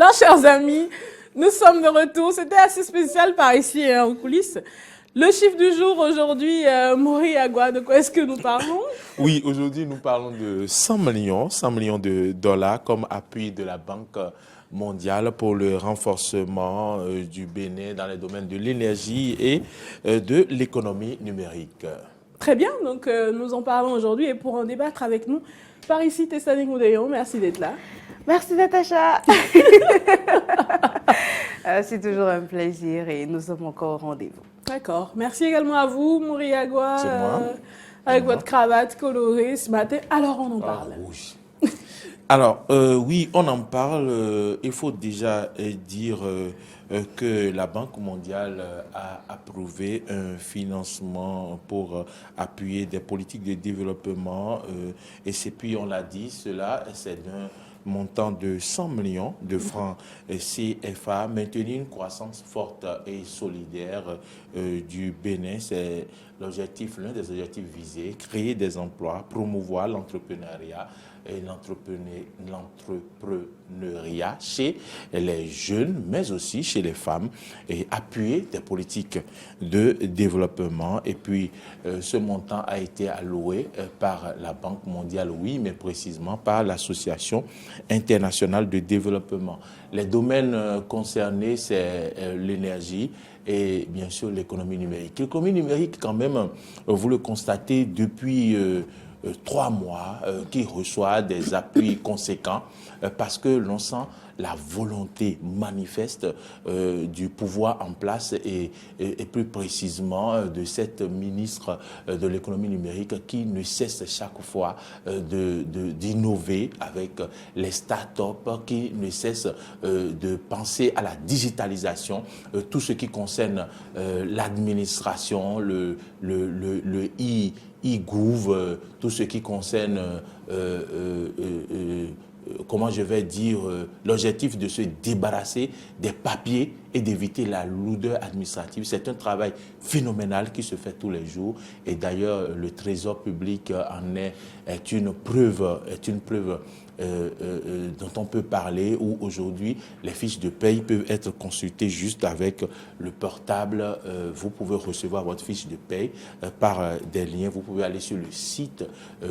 Alors, chers amis, nous sommes de retour. C'était assez spécial par ici, en coulisses. Le chiffre du jour aujourd'hui, Mori Agua, de quoi est-ce que nous parlons? Oui, aujourd'hui, nous parlons de 100 millions de dollars comme appui de la Banque mondiale pour le renforcement du Bénin dans les domaines de l'énergie et de l'économie numérique. Très bien, donc nous en parlons aujourd'hui et pour en débattre avec nous, par ici, Tessani Goudeyon, merci d'être là. Merci Natacha. C'est toujours un plaisir et nous sommes encore au rendez-vous. D'accord. Merci également à vous, Mori Agua, avec votre cravate colorée ce matin. Alors, on en parle. Oui. Alors, oui, on en parle. Il faut déjà dire que la Banque mondiale a approuvé un financement pour appuyer des politiques de développement. Et c'est puis, on l'a dit, cela, c'est d'un montant de 100 millions de francs CFA, maintenir une croissance forte et solidaire du Bénin. C'est l'objectif, l'un des objectifs visés, créer des emplois, promouvoir l'entrepreneuriat et l'entrepreneuriat chez les jeunes, mais aussi chez les femmes, et appuyer des politiques de développement. Et puis, ce montant a été alloué par la Banque mondiale, oui, mais précisément par l'Association internationale de développement. Les domaines concernés, c'est l'énergie et bien sûr l'économie numérique. L'économie numérique, quand même, vous le constatez depuis 3 mois, qui reçoit des appuis conséquents parce que l'on sent la volonté manifeste du pouvoir en place et plus précisément de cette ministre de l'économie numérique qui ne cesse chaque fois d'innover avec les start-up, qui ne cesse de penser à la digitalisation, tout ce qui concerne l'administration, le e-gouv, tout ce qui concerne comment je vais dire, l'objectif de se débarrasser des papiers et d'éviter la lourdeur administrative. C'est un travail phénoménal qui se fait tous les jours. Et d'ailleurs, le Trésor public en est une preuve dont on peut parler, où aujourd'hui, les fiches de paye peuvent être consultées juste avec le portable. Vous pouvez recevoir votre fiche de paye par des liens. Vous pouvez aller sur le site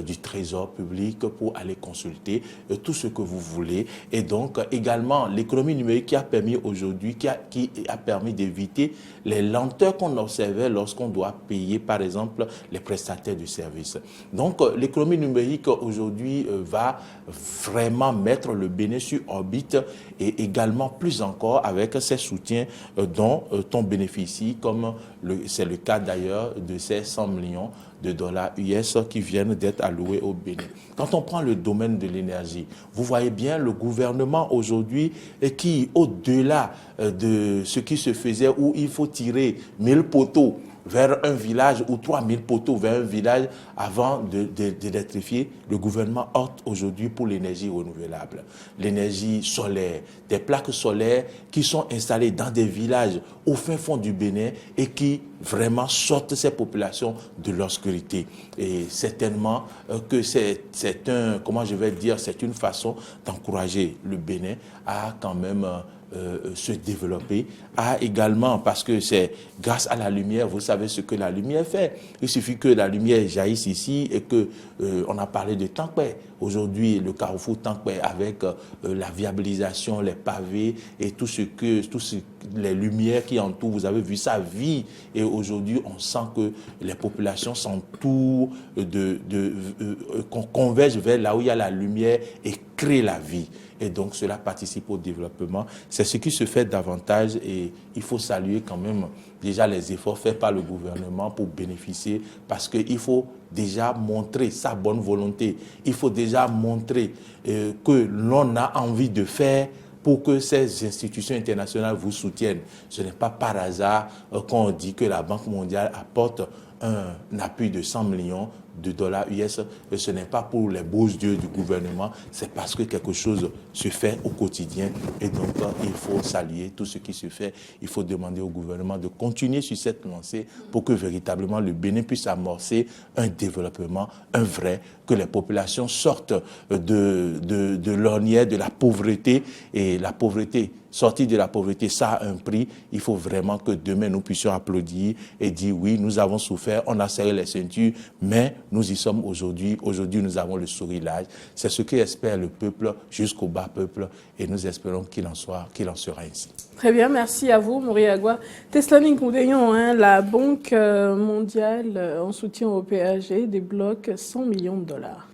du Trésor public pour aller consulter tout ce que vous voulez. Et donc, également, l'économie numérique qui a permis aujourd'hui, qui a permis d'éviter les lenteurs qu'on observait lorsqu'on doit payer, par exemple, les prestataires de services. Donc, l'économie numérique aujourd'hui va vraiment mettre le Bénin sur orbite et également plus encore avec ces soutiens dont on bénéficie, comme c'est le cas d'ailleurs de ces 100 millions de dollars US qui viennent d'être alloués au Bénin. Quand on prend le domaine de l'énergie, vous voyez bien le gouvernement aujourd'hui qui, au-delà de ce qui se faisait où il faut tirer 1000 poteaux vers un village ou 3000 poteaux vers un village avant d'électrifier, le gouvernement opte aujourd'hui pour l'énergie renouvelable, l'énergie solaire, des plaques solaires qui sont installées dans des villages au fin fond du Bénin et qui vraiment sortent ces populations de l'obscurité. Et certainement que c'est une façon d'encourager le Bénin à quand même se développer, également parce que c'est grâce à la lumière, vous savez ce que la lumière fait. Il suffit que la lumière jaillisse ici et que on a parlé de Tankpé. Aujourd'hui, le carrefour Tankpé avec la viabilisation, les pavés et les lumières qui entourent, vous avez vu ça vie. Et aujourd'hui, on sent que les populations s'entourent, qu'on converge vers là où il y a la lumière et crée la vie. Et donc, cela participe au développement. C'est ce qui se fait davantage et il faut saluer quand même déjà les efforts faits par le gouvernement pour bénéficier parce qu'il faut déjà montrer sa bonne volonté. Il faut déjà montrer que l'on a envie de faire pour que ces institutions internationales vous soutiennent. Ce n'est pas par hasard qu'on dit que la Banque mondiale apporte un appui de 100 millions de dollars US, et ce n'est pas pour les beaux yeux du gouvernement, c'est parce que quelque chose se fait au quotidien et donc il faut saluer tout ce qui se fait. Il faut demander au gouvernement de continuer sur cette lancée pour que véritablement le Bénin puisse amorcer un développement, un vrai, que les populations sortent de l'ornière, de la pauvreté, et la pauvreté, sortir de la pauvreté, ça a un prix. Il faut vraiment que demain nous puissions applaudir et dire oui, nous avons souffert, on a serré les ceintures, mais nous y sommes aujourd'hui. Aujourd'hui, nous avons le sourire. C'est ce qu'espère le peuple jusqu'au bas peuple et nous espérons qu'il en sera ainsi. Très bien, merci à vous, Mori Agua. Teslaning Koudeyon, la Banque mondiale en soutien au PAG débloque 100 millions de dollars.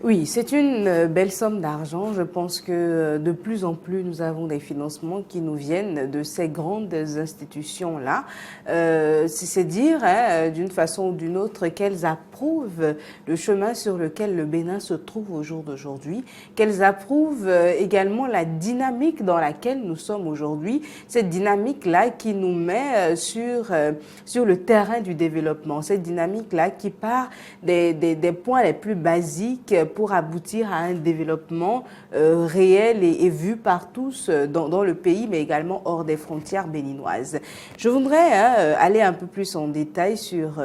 Oui, c'est une belle somme d'argent. Je pense que de plus en plus, nous avons des financements qui nous viennent de ces grandes institutions-là. C'est dire, d'une façon ou d'une autre, qu'elles approuvent le chemin sur lequel le Bénin se trouve au jour d'aujourd'hui, qu'elles approuvent également la dynamique dans laquelle nous sommes aujourd'hui, cette dynamique-là qui nous met sur le terrain du développement, cette dynamique-là qui part des points les plus basiques pour aboutir à un développement réel et vu par tous dans le pays, mais également hors des frontières béninoises. Je voudrais aller un peu plus en détail sur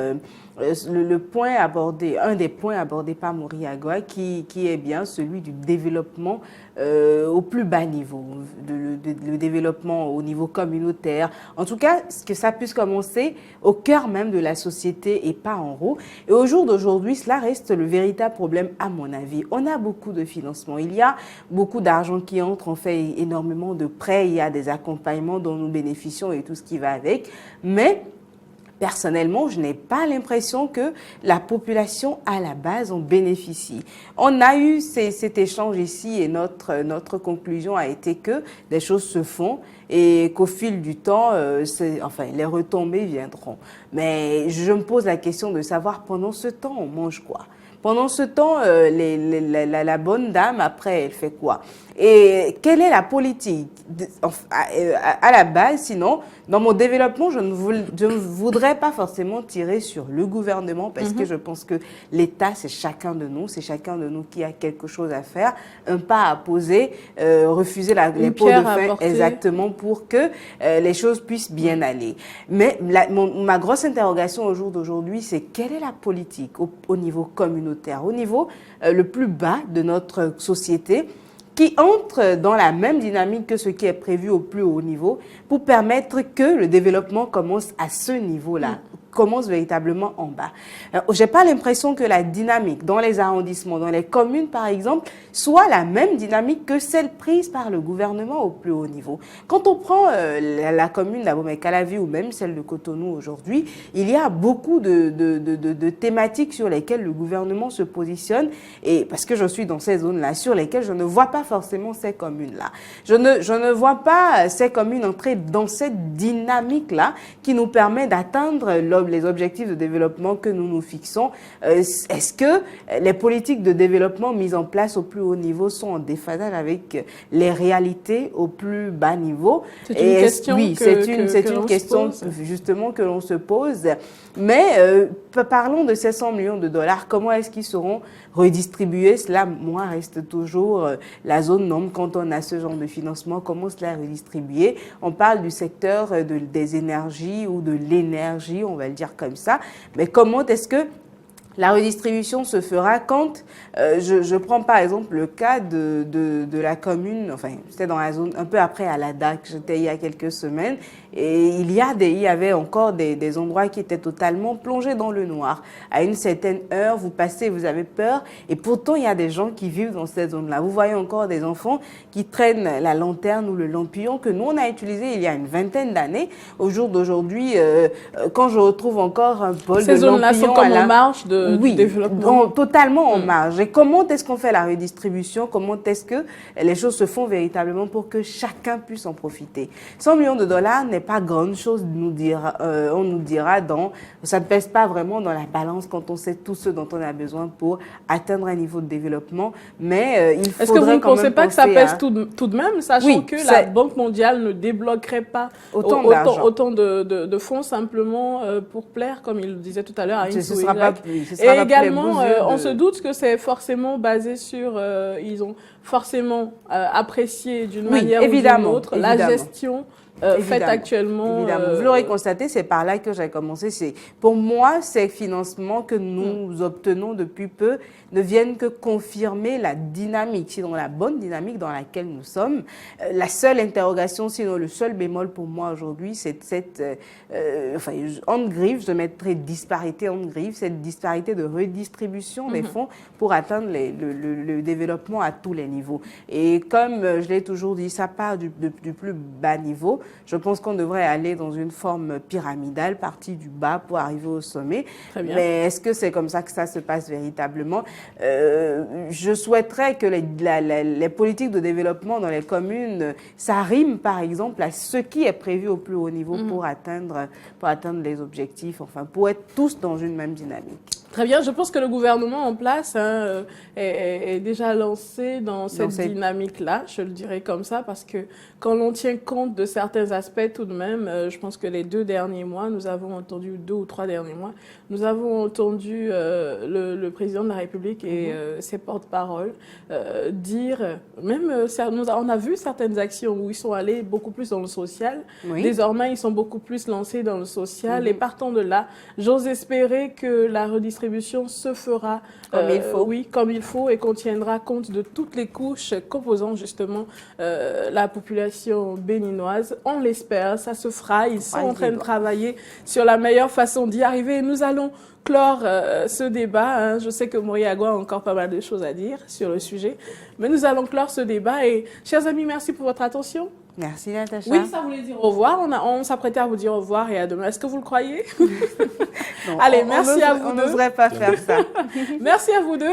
le point abordé, un des points abordés par Mori Agua, qui est bien celui du développement au plus bas niveau, le développement au niveau communautaire. En tout cas, que ça puisse commencer au cœur même de la société et pas en haut. Et au jour d'aujourd'hui, cela reste le véritable problème à mon avis. On a beaucoup de financement. Il y a beaucoup d'argent qui entre, on fait énormément de prêts, il y a des accompagnements dont nous bénéficions et tout ce qui va avec. Mais personnellement, je n'ai pas l'impression que la population à la base en bénéficie. On a eu cet échange ici et notre conclusion a été que des choses se font et qu'au fil du temps, les retombées viendront. Mais je me pose la question de savoir pendant ce temps, on mange quoi ? Pendant ce temps, la bonne dame, après, elle fait quoi? Et quelle est la politique à la base? Sinon, dans mon développement, je ne voudrais pas forcément tirer sur le gouvernement parce que je pense que l'État, c'est chacun de nous. C'est chacun de nous qui a quelque chose à faire, un pas à poser, refuser les pots de fin exactement pour que les choses puissent bien aller. Mais ma grosse interrogation au jour d'aujourd'hui, c'est quelle est la politique au niveau communautaire, au niveau le plus bas de notre société, qui entre dans la même dynamique que ce qui est prévu au plus haut niveau pour permettre que le développement commence à ce niveau-là, commence véritablement en bas. J'ai pas l'impression que la dynamique dans les arrondissements, dans les communes par exemple, soit la même dynamique que celle prise par le gouvernement au plus haut niveau. Quand on prend la commune d'Abomey-Calavi ou même celle de Cotonou aujourd'hui, il y a beaucoup de thématiques sur lesquelles le gouvernement se positionne et parce que je suis dans ces zones-là, sur lesquelles je ne vois pas forcément ces communes-là. Je ne vois pas ces communes entrer dans cette dynamique-là qui nous permet d'atteindre les objectifs de développement que nous nous fixons. Est-ce que les politiques de développement mises en place au plus haut niveau sont en déphasage avec les réalités au plus bas niveau? C'est une question oui, c'est une question justement que l'on se pose. Mais parlons de ces 100 millions de dollars. Comment est-ce qu'ils seront redistribués? Cela, moi, reste toujours la zone norme quand on a ce genre de financement. Comment cela est redistribué? On parle du secteur des énergies ou de l'énergie, on va le dire comme ça. Mais comment est-ce que la redistribution se fera quand, je prends par exemple le cas de la commune, enfin c'était dans la zone un peu après à la DAC, j'étais il y a quelques semaines, et il y avait encore des endroits qui étaient totalement plongés dans le noir. À une certaine heure, vous passez, vous avez peur, et pourtant il y a des gens qui vivent dans cette zone-là. Vous voyez encore des enfants qui traînent la lanterne ou le lampillon que nous on a utilisé il y a une vingtaine d'années. Au jour d'aujourd'hui, quand je retrouve encore un bol de lampillon ces zones-là sont comme en marge de du développement. Totalement en marge. Et comment est-ce qu'on fait la redistribution? Comment est-ce que les choses se font véritablement pour que chacun puisse en profiter? 100 millions de dollars n'est pas grande chose, on nous dira ça ne pèse pas vraiment dans la balance quand on sait tout ce dont on a besoin pour atteindre un niveau de développement. Mais il faudrait Est-ce que vous ne pensez pas que ça pèse à... tout de même, sachant que la Banque mondiale ne débloquerait pas autant de fonds simplement pour plaire, comme il le disait tout à l'heure, à une ou Y. Et également, on se doute que c'est forcément basé sur... ils ont forcément apprécié d'une manière ou d'une autre la gestion faite actuellement. Évidemment. Vous l'aurez constaté, c'est par là que j'ai commencé. Pour moi, ces financements que nous obtenons depuis peu ne viennent que confirmer la dynamique, sinon la bonne dynamique dans laquelle nous sommes. La seule interrogation, sinon le seul bémol pour moi aujourd'hui, c'est cette, en griffe, je mettrai disparité en griffe, cette disparité de redistribution des fonds pour atteindre le développement à tous les niveaux. Et comme je l'ai toujours dit, ça part du plus bas niveau. Je pense qu'on devrait aller dans une forme pyramidale, partir du bas pour arriver au sommet. Mais est-ce que c'est comme ça que ça se passe véritablement? Je souhaiterais que les politiques de développement dans les communes, ça rime par exemple à ce qui est prévu au plus haut niveau pour atteindre les objectifs, enfin pour être tous dans une même dynamique. Très bien, je pense que le gouvernement en place est déjà lancé dans cette dynamique-là, je le dirais comme ça, parce que quand l'on tient compte de certains aspects tout de même, je pense que les 2 derniers mois, nous avons entendu, 2 ou 3 derniers mois, nous avons entendu le président de la République et ses porte-paroles dire, même on a vu certaines actions où ils sont allés beaucoup plus dans le social, désormais ils sont beaucoup plus lancés dans le social et partant de là, j'ose espérer que la redistribution se fera comme il faut et qu'on tiendra compte de toutes les couches composant justement la population béninoise. On l'espère, ça se fera. Ils sont en train de travailler sur la meilleure façon d'y arriver. Nous allons clore ce débat. Je sais que Maurice Agua a encore pas mal de choses à dire sur le sujet, mais nous allons clore ce débat. Et chers amis, merci pour votre attention. Merci Natacha. Oui, ça voulait dire au revoir. On s'apprêtait à vous dire au revoir et à demain. Est-ce que vous le croyez? Non, allez, merci à vous deux. On n'oserait pas faire ça. Merci à vous deux.